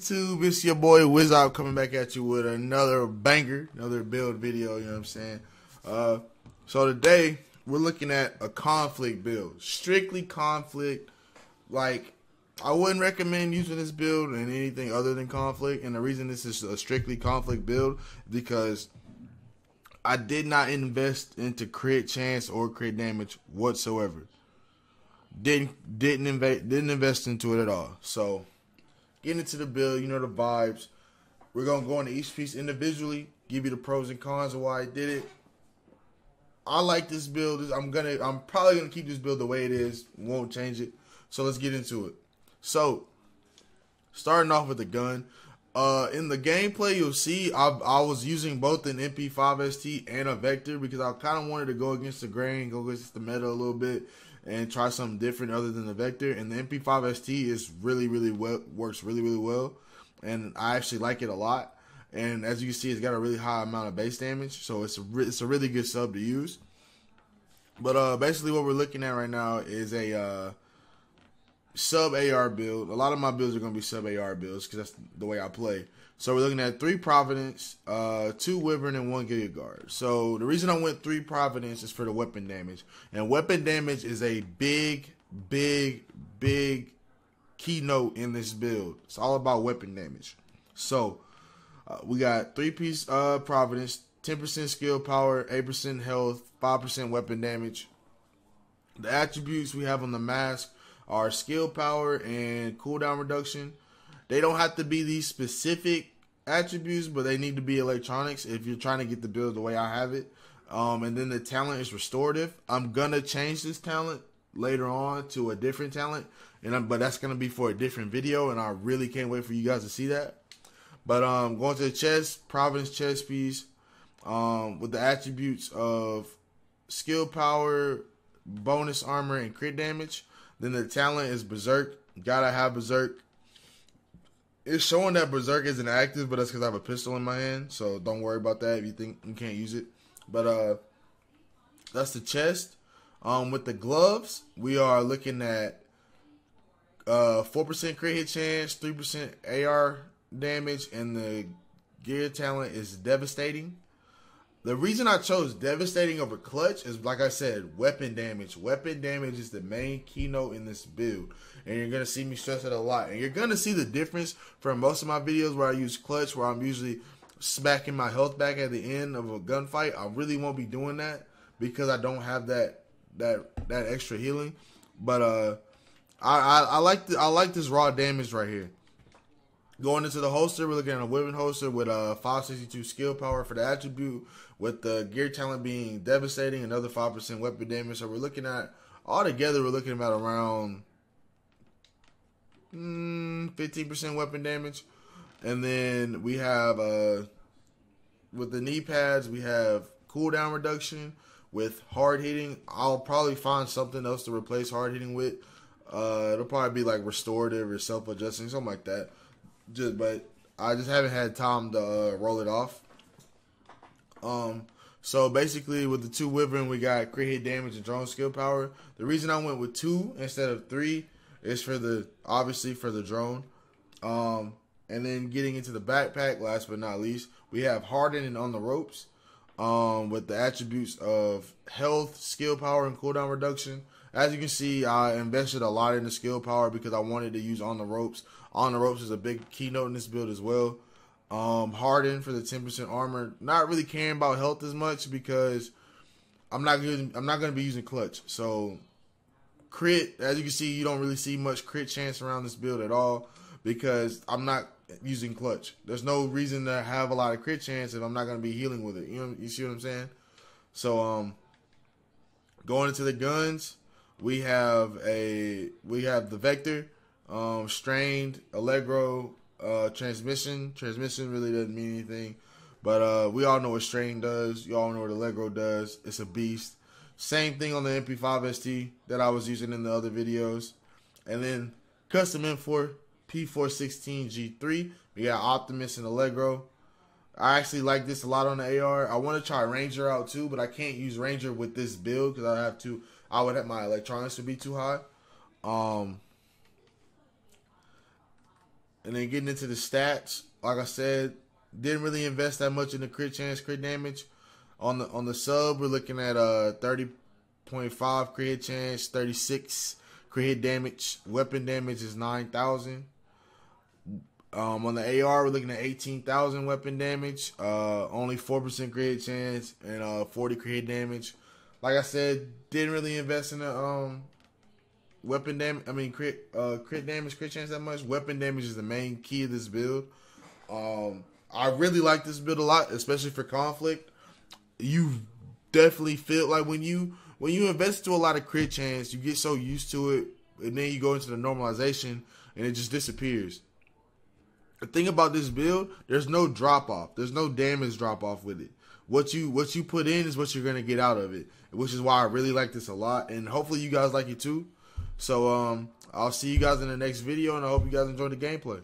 YouTube? It's your boy Wizard coming back at you with another banger, another build video, you know what I'm saying? So today, we're looking at a conflict build. Strictly conflict. Like, I wouldn't recommend using this build in anything other than conflict. And the reason this is a strictly conflict build, because I did not invest into crit chance or crit damage whatsoever. Didn't invest into it at all. So, getting into the build, you know the vibes. We're gonna go into each piece individually, give you the pros and cons of why I did it. I like this build. I'm probably gonna keep this build the way it is. Won't change it. So let's get into it. So, starting off with the gun. In the gameplay, you'll see I was using both an MP5ST and a Vector because I kind of wanted to go against the grain, go against the meta a little bit, and try something different other than the Vector. And the MP5ST is works really well, and I actually like it a lot. And as you can see, it's got a really high amount of base damage, so it's a really good sub to use. But basically, what we're looking at right now is a sub AR build. A lot of my builds are going to be sub AR builds because that's the way I play. So we're looking at 3 Providence, 2 Wyvern, and 1 Giga Guard. So the reason I went 3 Providence is for the weapon damage. And weapon damage is a big keynote in this build. It's all about weapon damage. So we got 3-piece Providence, 10% skill power, 8% health, 5% weapon damage. The attributes we have on the mask are skill power and cooldown reduction. They don't have to be these specific attributes, but they need to be electronics if you're trying to get the build the way I have it. And then the talent is restorative. I'm gonna change this talent later on to a different talent, but that's gonna be for a different video, and I really can't wait for you guys to see that. But going to the chest, Providence chest piece, with the attributes of skill power, bonus armor, and crit damage. Then the talent is Berserk. Gotta have Berserk. It's showing that Berserk isn't active, but that's because I have a pistol in my hand. So don't worry about that if you think you can't use it. But that's the chest. With the gloves, we are looking at 4% crit hit chance, 3% AR damage, and the gear talent is Devastating. The reason I chose Devastating over Clutch is, like I said, weapon damage. Weapon damage is the main keynote in this build. And you're going to see me stress it a lot. And you're going to see the difference from most of my videos where I use Clutch, where I'm usually smacking my health back at the end of a gunfight. I really won't be doing that because I don't have that extra healing. But I like this raw damage right here. Going into the holster, we're looking at a Wyvern holster with a 562 skill power for the attribute, with the gear talent being Devastating, another 5% weapon damage. So we're looking at, altogether, we're looking at around 15% weapon damage. And then we have, with the knee pads, we have cooldown reduction with hard hitting. I'll probably find something else to replace hard hitting with. It'll probably be like restorative or self-adjusting, something like that. But I just haven't had time to roll it off. So basically, with the 2 Wyvern, we got crit hit damage and drone skill power. The reason I went with 2 instead of 3 is obviously for the drone. And then getting into the backpack, last but not least, we have harden and on the ropes, with the attributes of health, skill power, and cooldown reduction. As you can see, I invested a lot in the skill power because I wanted to use on the ropes. On the ropes is a big keynote in this build as well. Harden for the 10% armor. Not really caring about health as much because I'm not going to be using clutch. So crit, as you can see, you don't really see much crit chance around this build at all because I'm not using clutch. There's no reason to have a lot of crit chance if I'm not going to be healing with it. You see what I'm saying? So going into the guns, we have the Vector, strained, Allegro, transmission. Transmission really doesn't mean anything, but we all know what strain does. You all know what Allegro does. It's a beast. Same thing on the MP5ST that I was using in the other videos. And then custom M4 P416G3. We got Optimus and Allegro. I actually like this a lot on the AR. I want to try Ranger out too, but I can't use Ranger with this build because I would have my electronics to be too high. And then getting into the stats, like I said, didn't really invest that much in the crit chance, crit damage. On the sub, we're looking at 30.5 crit hit chance, 36 crit hit damage. Weapon damage is 9,000. On the AR, we're looking at 18,000 weapon damage, only 4% crit hit chance, and 40 crit hit damage. Like I said, didn't really invest in the weapon damage. I mean, crit damage, crit chance that much. Weapon damage is the main key of this build. I really like this build a lot, especially for conflict. You definitely feel like when you invest into a lot of crit chance, you get so used to it, and then you go into the normalization, and it just disappears. The thing about this build, there's no drop off. There's no damage drop off with it. What you put in is what you're gonna get out of it, which is why I really like this a lot, and hopefully you guys like it too. So I'll see you guys in the next video, and I hope you guys enjoyed the gameplay.